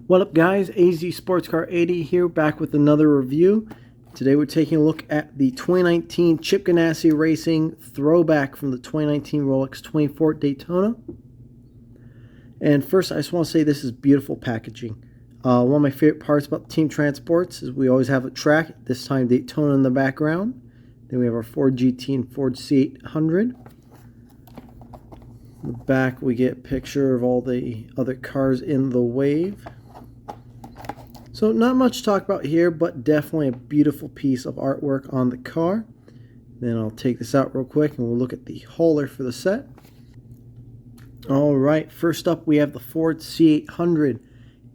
What up guys, AZ Sports Car 80 here, back with another review. Today we're taking a look at the 2019 Chip Ganassi Racing Throwback from the 2019 Rolex 24 Daytona. And first I just want to say this is beautiful packaging. One of my favorite parts about Team Transports is we always have a track, this time Daytona in the background. Then we have our Ford GT and Ford C800. In the back we get a picture of all the other cars in the wave. So not much to talk about here, but definitely a beautiful piece of artwork on the car. Then I'll take this out real quick and we'll look at the hauler for the set. Alright, first up we have the Ford C800.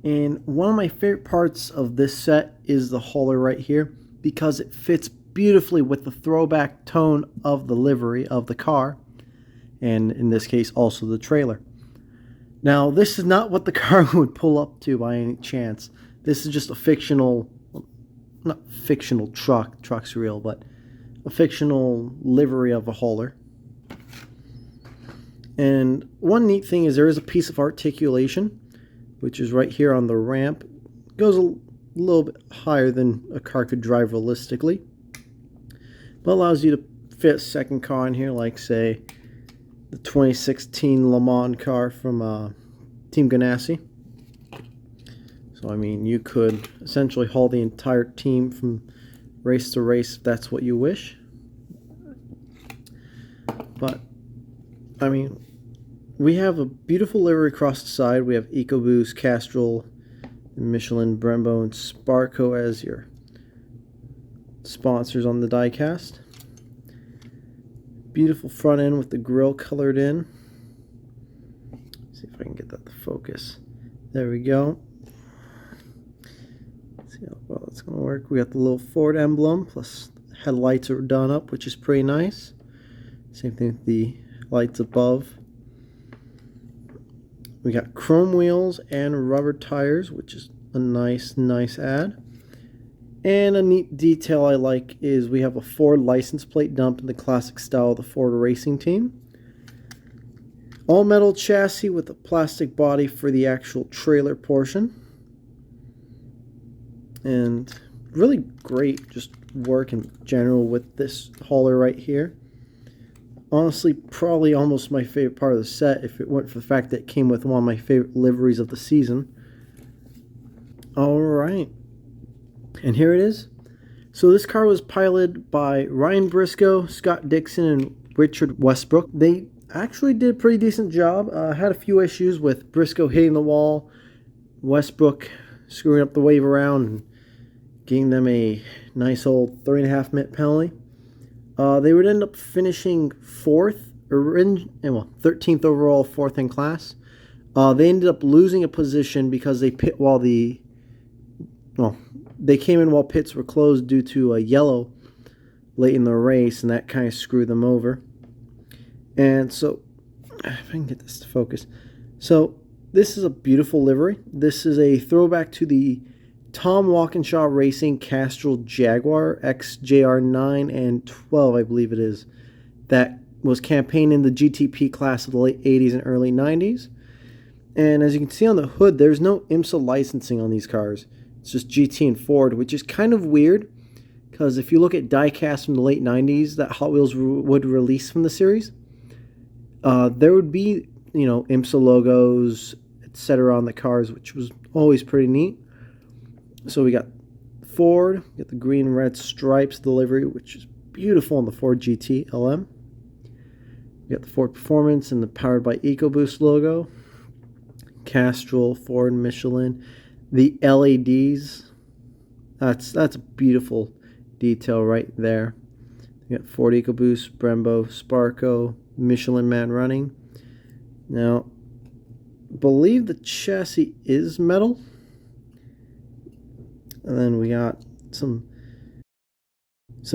And one of my favorite parts of this set is the hauler right here, because it fits beautifully with the throwback tone of the livery of the car. And in this case also the trailer. Now this is not what the car would pull up to by any chance. This is just a fictional, not fictional truck's real, but a fictional livery of a hauler. And one neat thing is there is a piece of articulation, which is right here on the ramp. It goes a little bit higher than a car could drive realistically, but allows you to fit a second car in here, like say the 2016 Le Mans car from Team Ganassi. So I mean, you could essentially haul the entire team from race to race if that's what you wish. But I mean, we have a beautiful livery across the side. We have EcoBoost, Castrol, Michelin, Brembo, and Sparco as your sponsors on the diecast. Beautiful front end with the grille colored in. Let's see if I can get that to focus. There we go. See how well that's going to work. We got the little Ford emblem, plus headlights are done up, which is pretty nice. Same thing with the lights above. We got chrome wheels and rubber tires, which is a nice add. And a neat detail I like is we have a Ford license plate dump in the classic style of the Ford racing team. All metal chassis with a plastic body for the actual trailer portion. And really great just work in general with this hauler right here. Honestly, probably almost my favorite part of the set if it weren't for the fact that it came with one of my favorite liveries of the season. Alright, and here it is. So this car was piloted by Ryan Briscoe, Scott Dixon, and Richard Westbrook. They actually did a pretty decent job. Had a few issues with Briscoe hitting the wall, Westbrook screwing up the wave around, and giving them a nice old 3.5-minute penalty. They would end up finishing 4th, well, 13th overall, 4th in class. They ended up losing a position because they pit while they came in while pits were closed due to a yellow late in the race, and that kind of screwed them over. And so, if I can get this to focus. So, this is a beautiful livery. This is a throwback to the Tom Walkinshaw Racing Castrol Jaguar XJR 9 and 12, I believe it is, that was campaigned in the GTP class of the late 80s and early 90s. And as you can see on the hood, there's no IMSA licensing on these cars. It's just GT and Ford, which is kind of weird, because if you look at diecast from the late 90s that Hot Wheels would release from the series, there would be, you know, IMSA logos, etc. on the cars, which was always pretty neat. So we got Ford, we got the green and red stripes of the livery, which is beautiful on the Ford GT LM. We got the Ford Performance and the Powered by EcoBoost logo. Castrol, Ford, Michelin. The LEDs, that's a beautiful detail right there. We got Ford EcoBoost, Brembo, Sparco, Michelin Man running. Now, I believe the chassis is metal. And then we got some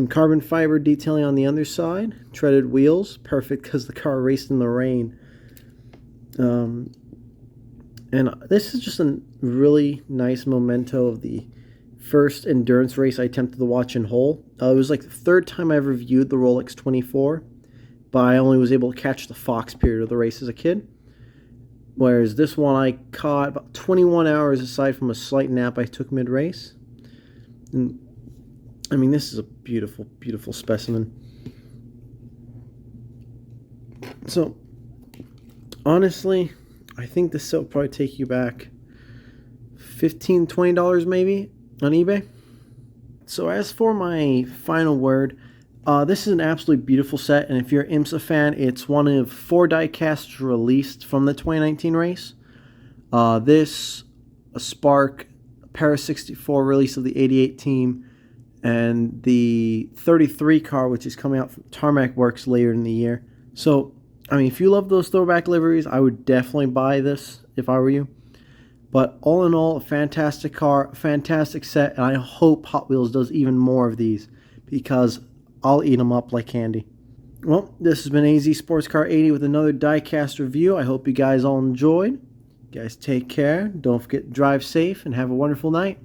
carbon fiber detailing on the underside. Treaded wheels, perfect because the car raced in the rain. And this is just a really nice memento of the first endurance race I attempted to watch in whole. It was like the 3rd time I ever viewed the Rolex 24, but I only was able to catch the Fox period of the race as a kid. And this is just a really nice memento of the first endurance race I attempted to watch in whole. It was like the 3rd time I ever viewed the Rolex 24, but I only was able to catch the Fox period of the race as a kid. Whereas this one I caught about 21 hours aside from a slight nap I took mid-race. And I mean, this is a beautiful, beautiful specimen. So, honestly, I think this set will probably take you back $15, $20 maybe on eBay. So as for my final word, this is an absolutely beautiful set, and if you're an IMSA fan, it's one of 4 diecasts released from the 2019 race. This, a Spark, a Para 64 release of the 88 team, and the 33 car, which is coming out from Tarmac Works later in the year. So, I mean, if you love those throwback liveries, I would definitely buy this if I were you. But all in all, a fantastic car, a fantastic set, and I hope Hot Wheels does even more of these because I'll eat them up like candy. Well, this has been AZ Sports Car 80 with another diecast review. I hope you guys all enjoyed. You guys take care. Don't forget to drive safe and have a wonderful night.